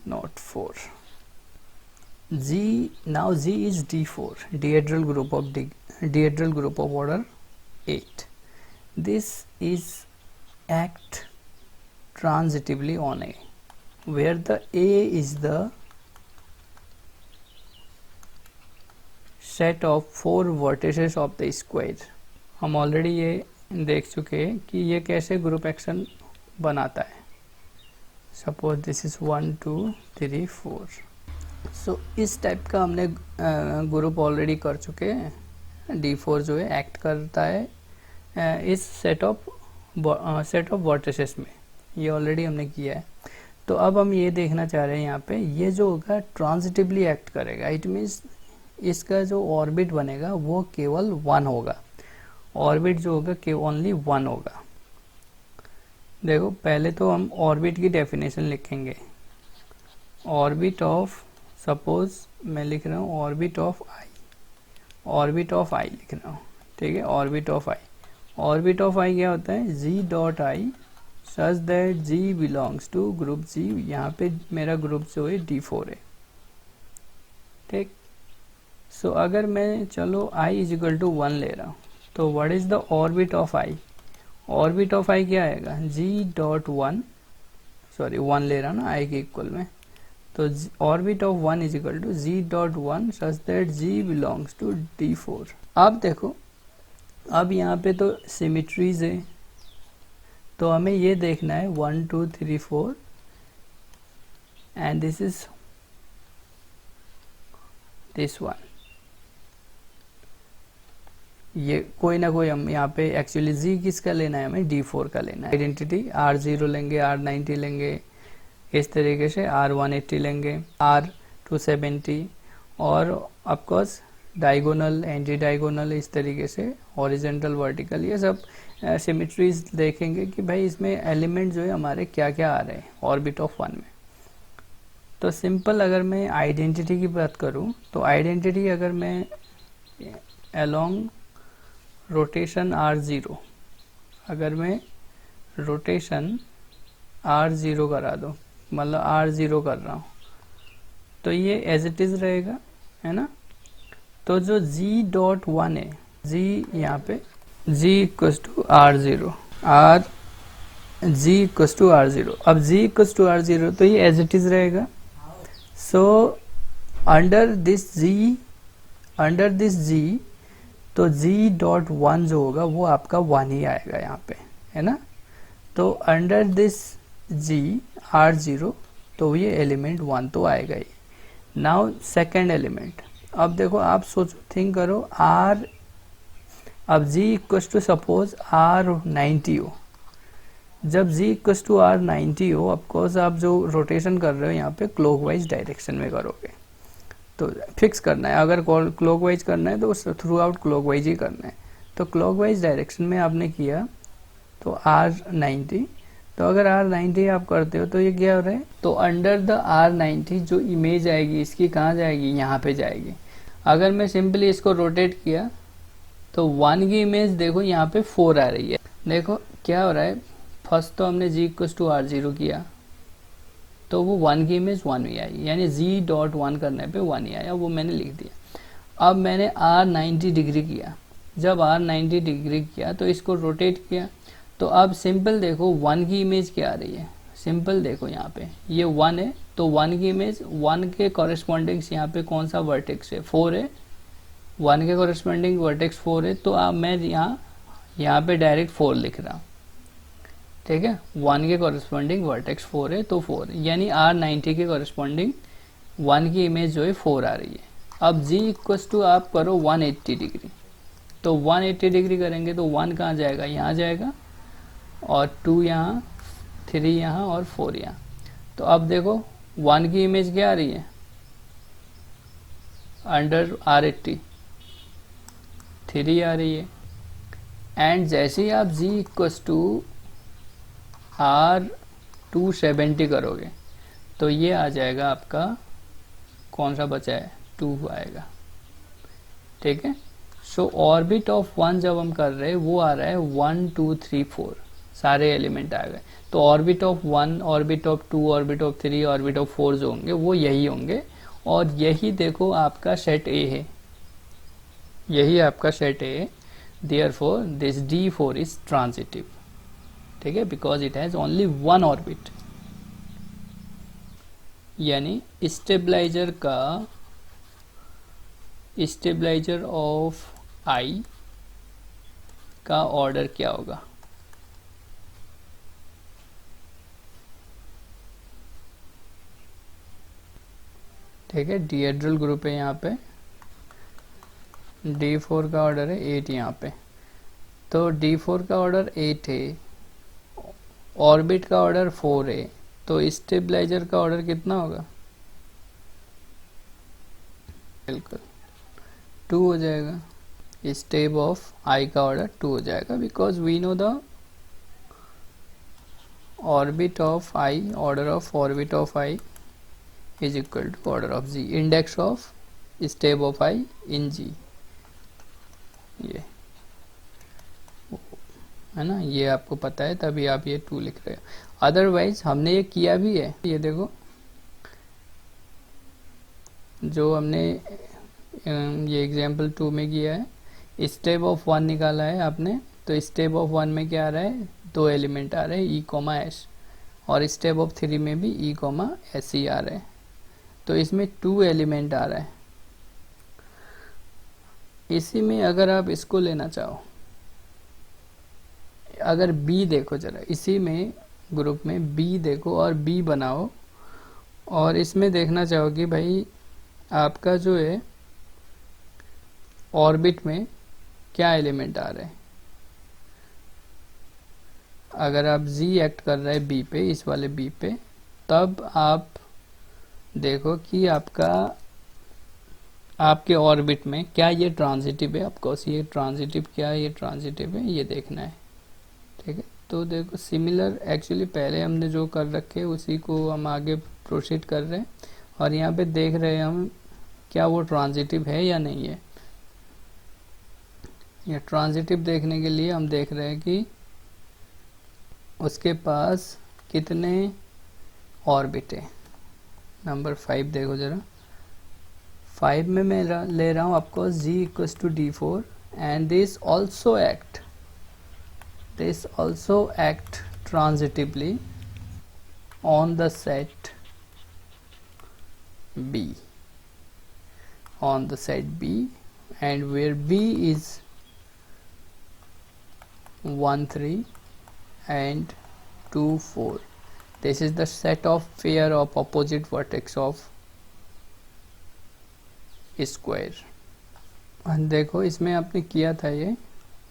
not 4. Z, now Z is D4, dihedral group of order 8. This is act transitively on A, where the A is the set of 4 vertices of the square. हम already ये देख चुके हैं कि ये कैसे group action बनाता है. Suppose this is 1 2 3 4. सो इस टाइप का हमने ग्रुप ऑलरेडी कर चुके हैं. D4 जो है एक्ट करता है इस सेट ऑफ वर्टिसेस में. ये ऑलरेडी हमने किया है. तो अब हम ये देखना चाह रहे हैं यहाँ पे ये जो होगा ट्रांजिटिवली एक्ट करेगा. इट मीन्स इसका जो ऑर्बिट बनेगा वो केवल 1 होगा. ऑर्बिट जो होगा केवल ओनली 1 होगा. देखो पहले तो हम ऑर्बिट की डेफिनेशन लिखेंगे. ऑर्बिट ऑफ, सपोज मैं लिख रहा हूँ orbit of I. Orbit of I लिख रहा हूँ. ठीक है, orbit of I. Orbit of I क्या होता है? G dot I such that G belongs to group G. यहाँ पे मेरा ग्रुप जो है D4 है. ठीक. सो अगर मैं चलो i इज इक्वल टू 1 ले रहा हूँ तो what is the orbit of I? Orbit of I क्या आएगा? जी डॉट 1, सॉरी 1 ले रहा ना i के इक्वल में. तो orbit of 1 is equal to G dot 1 such that G belongs to D4. अब देखो अब यहाँ पे तो सिमिट्रीज है तो हमें ये देखना है 1 2 3 4 and this is this one. ये कोई ना कोई हम यहाँ पे एक्चुअली जी किसका लेना है? हमें D4 का लेना है. आइडेंटिटी R0 लेंगे, R90 लेंगे, इस तरीके से R180 लेंगे, R270 और ऑफकोर्स डायगोनल, एंटी डायगोनल, इस तरीके से हॉरिजेंटल, वर्टिकल, ये सब सिमिट्रीज देखेंगे कि भाई इसमें एलिमेंट जो है हमारे क्या क्या आ रहे हैं ऑर्बिट ऑफ 1 में. तो सिंपल अगर मैं आइडेंटिटी की बात करूं तो आइडेंटिटी अगर मैं अलोंग रोटेशन R0, अगर मैं रोटेशन R0 करा दूं, मतलब R0 कर रहा हूं तो ये एज इट इज रहेगा, है ना. तो जो G डॉट 1 है, G यहाँ पे G equals to R0, G equals to R0. अब G इक्वस टू R0 तो ये एज इट इज रहेगा. सो अंडर दिस G तो G डॉट 1 जो होगा वो आपका 1 ही आएगा यहाँ पे, है ना. तो अंडर दिस G R0 तो ये एलिमेंट 1 तो आएगा ही. Now second element. अब देखो आप सोचो, थिंक करो R, अब G equals to suppose R90 हो. जब G इक्वस टू R90 हो, ऑफकोर्स आप जो रोटेशन कर रहे हो यहाँ पे क्लॉकवाइज डायरेक्शन में करोगे. तो फिक्स करना है, अगर क्लॉकवाइज करना है तो थ्रू आउट क्लॉकवाइज ही करना है. तो क्लॉकवाइज डायरेक्शन में आपने किया तो R90. तो अगर R90 आप करते हो तो ये क्या हो रहा है? तो अंडर द R90 जो इमेज आएगी इसकी कहाँ जाएगी? यहाँ पे जाएगी. अगर मैं सिंपली इसको रोटेट किया तो 1 की इमेज देखो यहाँ पे 4 आ रही है. देखो क्या हो रहा है, फर्स्ट तो हमने G इक्वस टू R0 किया तो वो 1 की इमेज 1 ही आई, यानी G डॉट 1 करने पे 1 ही आया, वो मैंने लिख दिया. अब मैंने R90 डिग्री किया. जब R90 डिग्री किया तो इसको रोटेट किया तो अब सिंपल देखो 1 की इमेज क्या आ रही है. सिंपल देखो यहाँ पे ये 1 है तो 1 की इमेज 1 के कॉरेस्पॉन्डिंग यहाँ पे कौन सा वर्टेक्स है? 4 है. 1 के कॉरेस्पॉन्डिंग वर्टेक्स 4 है. तो अब मैं यहाँ पे डायरेक्ट 4 लिख रहा हूँ. ठीक है, 1 के कॉरेस्पॉन्डिंग वर्टेक्स 4 है तो 4, यानी R90 के कॉरेस्पॉन्डिंग 1 की इमेज जो है 4 आ रही है. अब G इक्वस टू आप करो 180 डिग्री. तो 180 डिग्री करेंगे तो 1 कहाँ जाएगा? यहाँ जाएगा, और 2 यहाँ, 3 यहाँ और 4 यहाँ. तो अब देखो 1 की इमेज क्या आ रही है? अंडर R80 3 आ रही है. एंड जैसे ही आप G इक्वस टू R270 करोगे तो ये आ जाएगा आपका, कौन सा बचा है? 2 आएगा. ठीक है. सो ऑर्बिट ऑफ 1 जब हम कर रहे हैं वो आ रहा है 1 2 3 4. सारे एलिमेंट आ गए। तो orbit of 1, orbit of 2, orbit of 3, orbit of 4 जो होंगे वो यही होंगे, और यही देखो आपका सेट ए है, यही आपका सेट ए है। Therefore this D4 is transitive, ठीक है, because it has only one orbit. यानी स्टेबलाइजर ऑफ आई का ऑर्डर क्या होगा? ठीक है, डीहेड्रल ग्रुप है यहाँ पे, D4 का ऑर्डर है 8 यहाँ पे। तो D4 का ऑर्डर 8 है, ऑर्बिट का ऑर्डर 4 है, तो स्टेबलाइजर का ऑर्डर कितना होगा? बिल्कुल 2 हो जाएगा। स्टेब ऑफ आई का ऑर्डर 2 हो जाएगा, because we know the orbit of I, order of orbit of I is equal to order of G, index of stab of I in G, ये है ना, ये आपको पता है तभी आप ये 2 लिख रहे हो। अदरवाइज हमने ये किया भी है, ये देखो जो हमने ये एग्जाम्पल 2 में किया है, स्टेप ऑफ 1 निकाला है आपने, तो स्टेप ऑफ 1 में क्या आ रहा है? 2 एलिमेंट आ रहे हैं ई कॉमा एस, और स्टेप ऑफ 3 में भी ई कॉमा एस ही आ रहे हैं, तो इसमें 2 एलिमेंट आ रहा है। इसी में अगर आप इसको लेना चाहो, अगर बी देखो जरा, इसी में ग्रुप में बी देखो और बी बनाओ, और इसमें देखना चाहो कि भाई आपका जो है ऑर्बिट में क्या एलिमेंट आ रहे हैं। अगर आप जी एक्ट कर रहे हैं बी पे, इस वाले बी पे, तब आप देखो कि आपके ऑर्बिट में क्या ये ट्रांजिटिव है। ऑफकोर्स ये ट्रांजिटिव, क्या ये ट्रांजिटिव है ये देखना है, ठीक है। तो देखो सिमिलर, एक्चुअली पहले हमने जो कर रखे उसी को हम आगे प्रोसीड कर रहे हैं, और यहाँ पे देख रहे हैं हम क्या वो ट्रांजिटिव है या नहीं है। ये ट्रांजिटिव देखने के लिए हम देख रहे हैं कि उसके पास कितने ऑर्बिट है। नंबर 5 देखो जरा, 5 में मैं ले रहा हूँ आपको G equals to D4 and this also act transitively on the set B, and where B is 1 3 and 2 4. This is the set of pair of opposite vertex of square। देखो इसमें आपने किया था ये,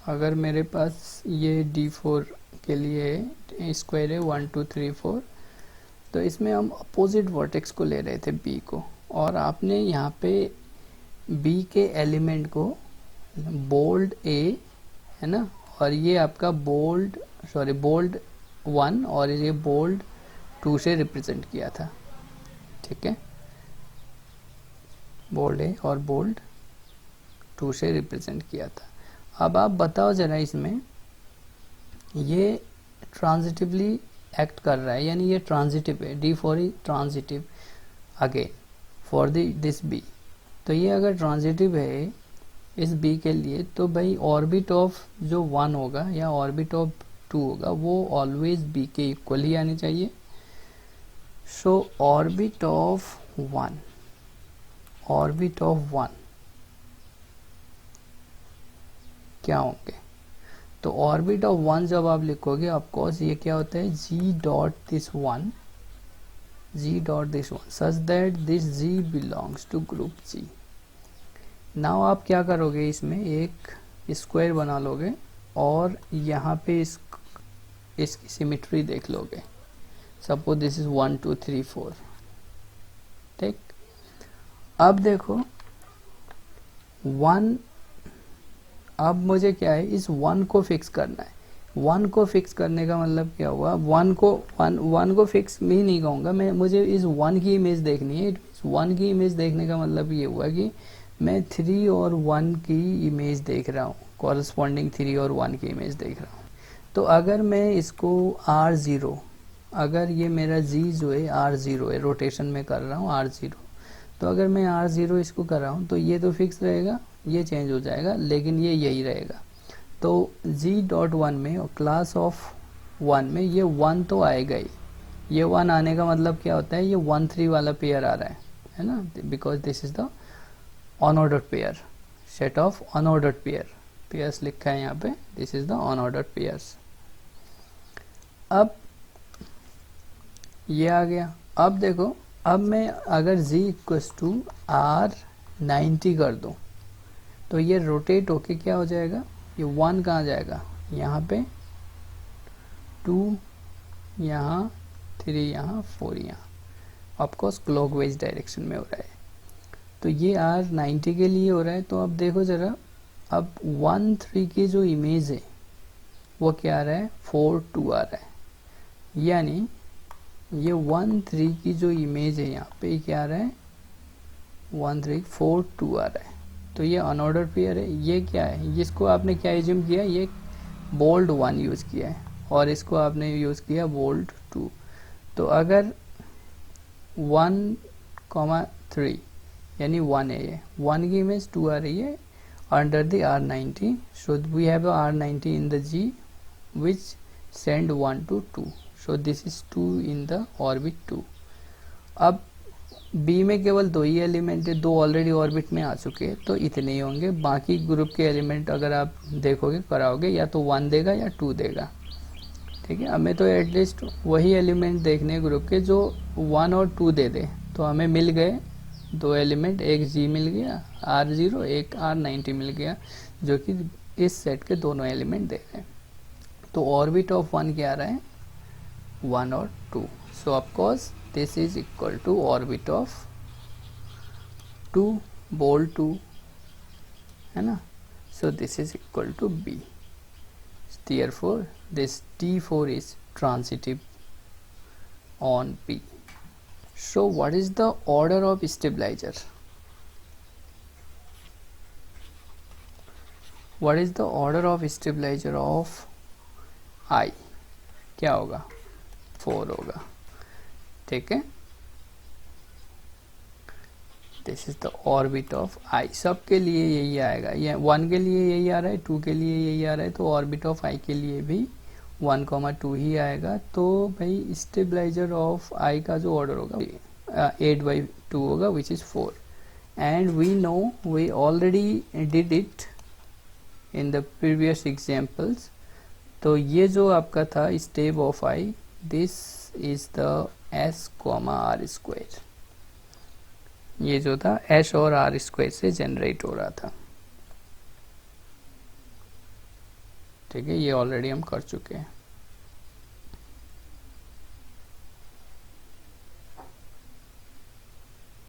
अगर मेरे पास ये D4 के लिए स्क्वायर है 1 2 3 4, तो इसमें हम अपोजिट वर्टेक्स को ले रहे थे B को, और आपने यहाँ पे B के एलिमेंट को बोल्ड A है ना, और ये आपका बोल्ड 1 और ये बोल्ड 2 से रिप्रेजेंट किया था, ठीक है, बोल्ड A और बोल्ड 2 से रिप्रेजेंट किया था। अब आप बताओ जरा, इसमें ये ट्रांजिटिवली एक्ट कर रहा है, यानी ये ट्रांजिटिव है, D4 he transitive again for this B। तो ये अगर ट्रांजिटिव है इस B के लिए, तो भाई ऑर्बिट ऑफ जो 1 होगा या ऑर्बिट ऑफ 2 होगा वो ऑलवेज B के इक्वल ही आनी चाहिए। सो ऑर्बिट ऑफ 1 क्या होंगे? तो ऑर्बिट ऑफ 1 जब आप लिखोगे, ऑफकोर्स ये क्या होता है, G dot this one such that this G belongs to group G। Now आप क्या करोगे, इसमें एक स्क्वायर बना लोगे और यहाँ पे इसकी सिमेट्री देख लोगे। सपोज दिस इज 1 2 3 4, ठीक। अब देखो 1, अब मुझे क्या है, इस 1 को फिक्स करना है। 1 को फिक्स करने का मतलब क्या हुआ, 1 को फिक्स भी नहीं कहूँगा मैं, मुझे इस 1 की इमेज देखनी है। 1 की इमेज देखने का मतलब ये हुआ कि मैं 3 और 1 की इमेज देख रहा हूँ, कॉरस्पॉन्डिंग 3 और 1 की इमेज देख रहा हूँ। तो अगर मैं इसको R0, अगर ये मेरा G जो है R0 है, रोटेशन में कर रहा हूँ R0, तो अगर मैं R0 इसको कर रहा हूँ तो ये तो फिक्स रहेगा, ये चेंज हो जाएगा, लेकिन ये यही रहेगा। तो G.1 में और क्लास ऑफ 1 में ये 1 तो आएगा ही। ये 1 आने का मतलब क्या होता है, ये 1 3 वाला पेयर आ रहा है ना, because this is the unordered pair, set of unordered pairs लिखा है यहाँ पे, this is the unordered pairs. अब ये आ गया। अब देखो, अब मैं अगर z इक्वल्स टू R90 कर दूं तो ये रोटेट होके क्या हो जाएगा, ये 1 कहाँ जाएगा, यहाँ पे 2, यहाँ 3, यहाँ 4, यहाँ ऑफकोर्स क्लॉकवाइज डायरेक्शन में हो रहा है। तो ये R90 के लिए हो रहा है। तो अब देखो ज़रा, अब 1 3 की जो इमेज है वो क्या आ रहा है, 4 2 आ रहा है, यानी ये 1 3 की जो इमेज है यहाँ पे क्या आ रहा है, 1 3 4 2 आ रहा है। तो ये अनऑर्डर्ड पेयर है। ये क्या है, इसको आपने क्या एज्यूम किया, ये बोल्ड 1 यूज़ किया है और इसको आपने यूज़ किया बोल्ड 2। तो अगर 1,3 यानी 1 है, ये 1 की इमेज 2 आ रही है under the R90, so we have a R90 in the G which send 1 to 2, so this is 2 in the orbit 2। अब B में केवल 2 ही एलिमेंट है, 2 ऑलरेडी ऑर्बिट में आ चुके हैं, तो इतने ही होंगे। बाकी ग्रुप के एलिमेंट अगर आप देखोगे कराओगे या तो 1 देगा या 2 देगा, ठीक है। हमें तो एटलीस्ट वही एलिमेंट देखने ग्रुप के जो 1 और 2 दे दे। तो हमें मिल गए 2 एलिमेंट, एक G मिल गया R0, एक R90 मिल गया, जो कि इस सेट के दोनों एलिमेंट दे रहे हैं। तो ऑर्बिट ऑफ 1 क्या आ रहा है, 1 और 2। So of course this is equal to orbit of 2 bold 2, है ना। So this is equal to B। Therefore this T4 is transitive on P। So what is the order of stabilizer? What is the order of stabilizer of I? क्या होगा, 4 होगा, ठीक है। This is the orbit of I। सब के लिए यही आएगा, ये 1 के लिए यही आ रहा है, 2 के लिए यही आ रहा है, तो ऑर्बिट ऑफ I के लिए भी 1,2 ही आएगा। तो भाई स्टेबलाइजर ऑफ I का जो ऑर्डर होगा 8/2 होगा, which is 4। And we know, we already did it in the previous examples. तो ये जो आपका था step of I, this is the S, R²। ये जो था S और R² से जनरेट हो रहा था, ठीक है। ये ऑलरेडी हम कर चुके हैं।